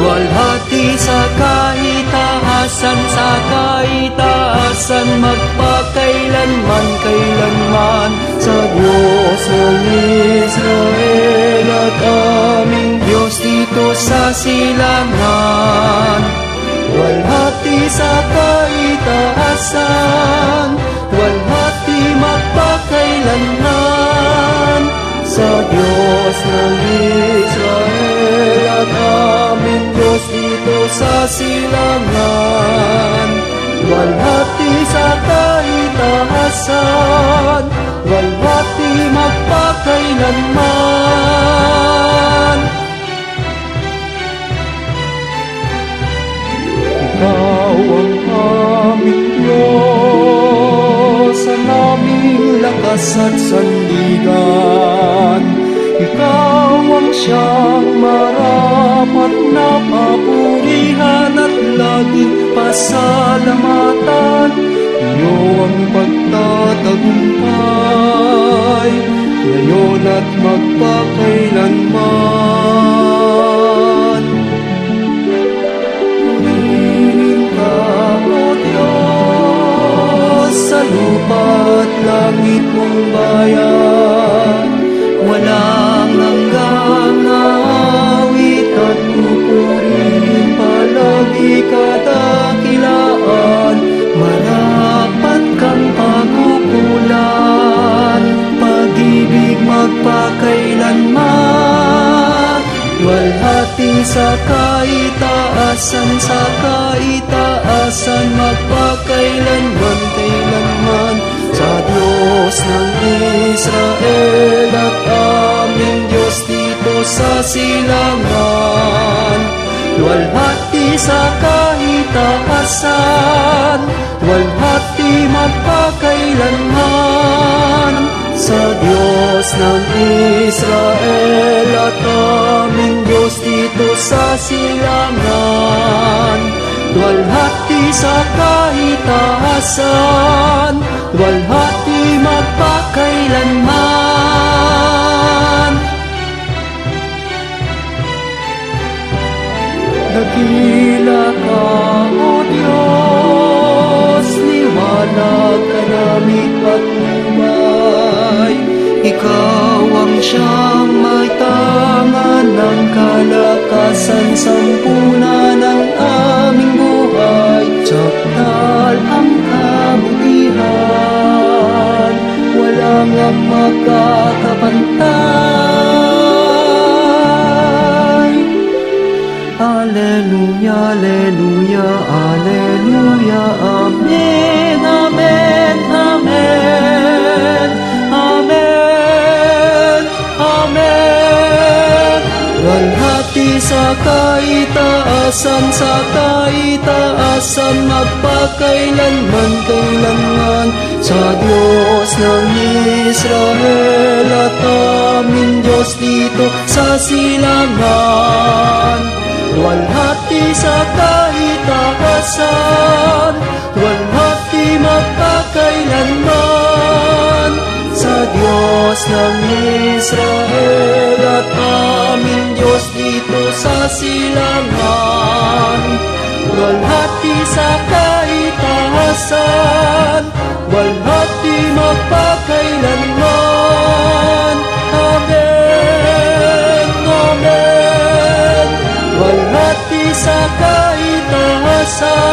Luwalhati sa kaitaasan, magpakailanman, kailanman, sa Diyos ng Israel at aming Diyos dito sa silangan. Luwalhati sa kaitaasan, luwalhati magpakailanman, sa Diyos ng Israel at aming Diyos dito sa silangan. Luwalhati sa kaitaasan, luwalhati magpakailanman. Ikaw ang aming Diyos, ang aming lakas at sandigan. Ikaw ang siyang marapat na papurihan at laging pasalamatan. Iyo ang pagtatagumpay, ngayon at magpakailanman. Purihin ka, O Diyos, sa lupa at langit mong bayan. Walang hanggang awit at pupurihin palagi kadakilaan. Marapat kang pagkukulan, pag-ibig magpakailanman. Luwalhati sa kaitaasan, magpakailanman, kailanman, sa Diyos ng Israel at aming Diyos dito sa silangan. Luwalhati sa kaitaasan, luwalhati magpakailanman, sa Diyos ng Israel at aming Diyos dito sa silangan. Luwalhati sa kaitaasan, luwalhati magpakailanman. Dakila ka, O Diyos, liwanag ka naming patnubay. Ikaw ang siyang may tangan ng kalakasan, sampuna ng aming buhay. Sakdal ang kabutihan, walang ang makakapantay. Alleluia, alleluia, alleluia, amen, amen, amen, amen, amen. Luwalhati sa kaitaasan, magpakailanman, kailanman, sa Diyos ng Israel at aming Diyos dito sa silangan. Luwalhati sa kaitaasan, luwalhati magpakailanman, sa Diyos ng Israel at aming Diyos dito sa silangan. Luwalhati sa kaitaasan, luwalhati magpakailanman. Amen, amen. Luwalhati sa kaitaasan,